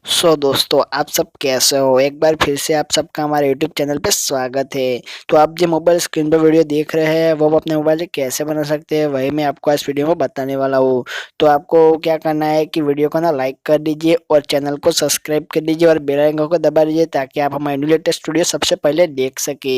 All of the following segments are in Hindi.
दोस्तों आप सब कैसे हो। एक बार फिर से आप सबका हमारे यूट्यूब चैनल पे स्वागत है। तो आप जो मोबाइल स्क्रीन पर वीडियो देख रहे हैं वो अपने मोबाइल से कैसे बना सकते हैं वही मैं आपको इस वीडियो में बताने वाला हूँ। तो आपको क्या करना है कि वीडियो को ना लाइक कर दीजिए और चैनल को सब्सक्राइब कर दीजिए और बेल आइकन को दबा दीजिए ताकि आप हमारे न्यू लेटेस्ट वीडियो सबसे पहले देख सके।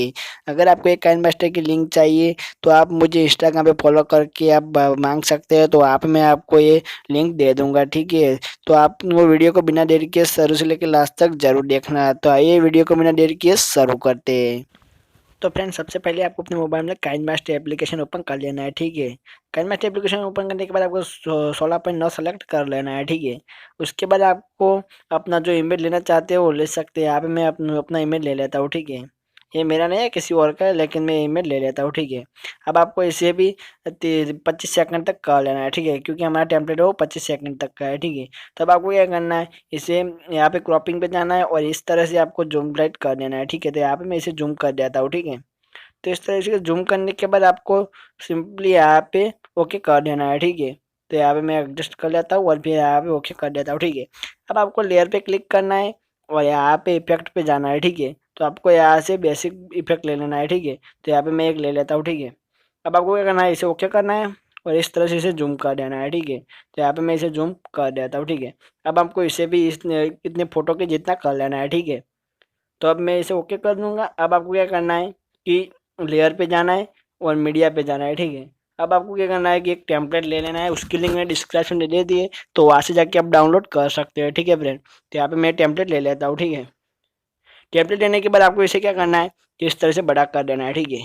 अगर आपको एक काइन मास्टर की लिंक चाहिए तो आप मुझे इंस्टाग्राम पे फॉलो करके आप मांग सकते हैं। तो आप मैं आपको ये लिंक दे दूंगा, ठीक है। तो आप वो वीडियो को बिना देरी किए शुरू से लेकर लास्ट तक जरूर देखना। तो आइए वीडियो को बिना देरी किए शुरू करते हैं। तो फ्रेंड सबसे पहले आपको अपने मोबाइल में काइन मास्टर एप्लीकेशन ओपन कर लेना है, ठीक है। काइन मास्टर एप्लीकेशन ओपन करने के बाद आपको 16.9 सेलेक्ट कर लेना है, ठीक है। उसके बाद आपको अपना जो इमेज लेना चाहते हो वो ले सकते हैं। यहाँ पे मैं अपना इमेज ले लेता हूँ, ठीक है। ये मेरा नहीं है, किसी और का है, लेकिन मैं इमेज ले लेता हूँ, ठीक है। अब आपको इसे भी 25 सेकंड तक कर लेना है, ठीक है, क्योंकि हमारा टेम्पलेट है वो 25 सेकंड तक का है, ठीक है। तब आपको क्या करना है, इसे यहाँ पे क्रॉपिंग पे जाना है और इस तरह से आपको जूम राइट कर देना है, ठीक है। तो यहाँ पे मैं इसे जूम कर देता हूँ, ठीक है। तो इस तरह से जूम करने के बाद आपको सिंपली यहाँ पे ओके कर देना है, ठीक है। तो यहाँ पे मैं एडजस्ट कर लेता हूँ और फिर यहाँ पे ओके कर देता हूँ, ठीक है। अब आपको लेयर पे क्लिक करना है और यहाँ पे इफेक्ट पे जाना है, ठीक है। तो आपको यहाँ से बेसिक इफेक्ट ले लेना है, ठीक है। तो यहाँ पे मैं एक ले लेता हूँ, ठीक है। अब आपको क्या करना है, इसे ओके करना है और इस तरह से इसे जूम कर देना है, ठीक है। तो यहाँ पे मैं इसे जूम कर देता हूँ, ठीक है। अब आपको इसे भी इतने फोटो के जितना कर लेना है, ठीक है। तो अब मैं इसे ओके कर दूंगा। अब आपको क्या करना है कि लेयर पे जाना है और मीडिया पे जाना है, ठीक है। अब आपको क्या करना है कि एक टेम्पलेट ले लेना है, उसकी लिंक मैंने डिस्क्रिप्शन में दे दिए, तो वहाँ से जाके आप डाउनलोड कर सकते हैं, ठीक है फ्रेंड। तो यहाँ पे मैं टेम्पलेट ले लेता हूँ, ठीक है। टेम्पलेट लेने के बाद आपको इसे क्या करना है कि इस तरह से बड़ा कर देना है, ठीक है।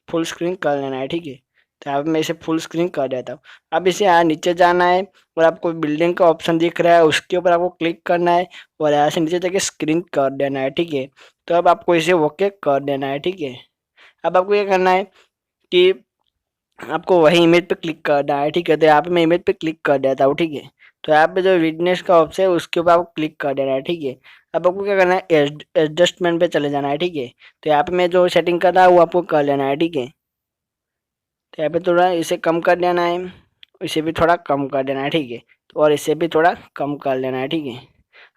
फुल स्क्रीन कर लेना है, ठीक है। तो अब मैं इसे फुल स्क्रीन कर देता हूँ। अब इसे यहाँ नीचे जाना है और आपको बिल्डिंग का ऑप्शन दिख रहा है, उसके ऊपर आपको क्लिक करना है और यहाँ से नीचे जाके स्क्रीन कर देना है, ठीक है। तो अब आपको इसे ओके कर देना है, ठीक है। अब आपको ये करना है कि आपको वही इमेज पे क्लिक करना है, ठीक है। तो यहाँ पे मैं इमेज पे क्लिक कर देता हूँ, ठीक है। तो यहाँ पे जो विडनेस का ऑप्शन है उसके ऊपर आपको क्लिक कर देना है, ठीक है। अब आपको क्या करना है, एडजस्टमेंट पे चले जाना है, ठीक है। तो यहाँ पे मैं जो सेटिंग कर रहा हूँ वो आपको कर लेना है, ठीक है। तो यहाँ पे थोड़ा इसे कम कर देना है, इसे भी थोड़ा कम कर देना है, ठीक है। और इसे भी थोड़ा कम कर लेना है, ठीक है।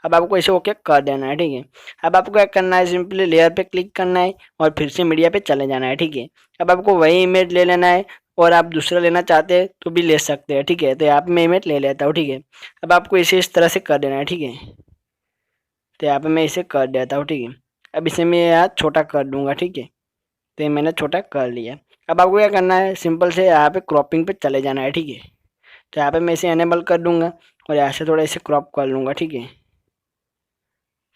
अब आपको इसे ओके कर देना है, ठीक है। अब आपको क्या करना है, सिंपली लेयर पे क्लिक करना है और फिर से मीडिया पे चले जाना है, ठीक है। अब आपको वही इमेज ले लेना है और आप दूसरा लेना चाहते हैं तो भी ले सकते हैं, ठीक है। तो यहाँ पे मैं इमेज ले लेता हूँ, ठीक है। अब आपको इसे इस तरह से कर देना है, ठीक है। तो यहाँ पे मैं इसे कर देता हूँ, ठीक है। अब इसे मैं यहाँ छोटा कर दूंगा, ठीक है। तो ये मैंने छोटा कर लिया। अब आपको क्या करना है, सिंपल से यहाँ पे क्रॉपिंग पे चले जाना है, ठीक है। तो यहाँ पे मैं इसे एनेबल कर दूंगा और यहाँ से थोड़ा इसे क्रॉप कर लूँगा, ठीक है।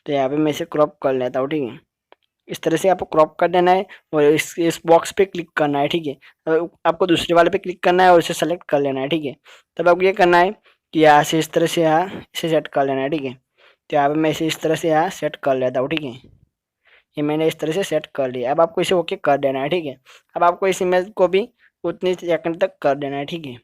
तो यहाँ पे मैं इसे क्रॉप कर लेता हूँ, ठीक है। इस तरह से आपको क्रॉप कर देना है और इस बॉक्स पे क्लिक करना है, ठीक है। आपको दूसरे वाले पे क्लिक करना है और इसे सेलेक्ट कर लेना है, ठीक है। तब आपको ये करना है कि यहाँ से इस तरह से यहाँ इसे सेट कर लेना है, ठीक है। तो यहाँ पे मैं इसे इस तरह से यहाँ सेट कर लेता हूँ, ठीक है। ये मैंने इस तरह से सेट कर लिया। अब आपको इसे ओके कर देना है, ठीक है। अब आपको इस इमेज को भी उतनी सेकंड तक कर देना है, ठीक है।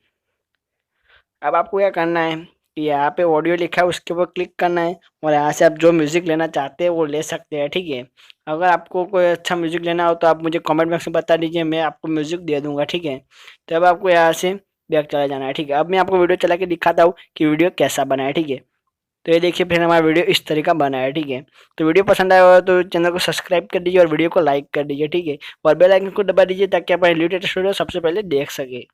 अब आपको क्या करना है कि यहाँ पे ऑडियो लिखा है उसके ऊपर क्लिक करना है और यहाँ से आप जो म्यूज़िक लेना चाहते हैं वो ले सकते हैं, ठीक है। अगर आपको कोई अच्छा म्यूज़िक लेना हो तो आप मुझे कमेंट बॉक्स में बता दीजिए, मैं आपको म्यूज़िक दे दूंगा, ठीक है। तो अब आपको यहाँ से बैक चला जाना है, ठीक है। अब मैं आपको वीडियो चला के दिखाता हूँ कि वीडियो कैसा बना है, ठीक है। तो ये देखिए फिर हमारा वीडियो इस तरीका बना है, ठीक है। तो वीडियो पसंद आया हो तो चैनल को सब्सक्राइब कर दीजिए और वीडियो को लाइक कर दीजिए, ठीक है। और बेल आइकन को दबा दीजिए ताकि आप लेटेस्ट वीडियो सबसे पहले देख सके।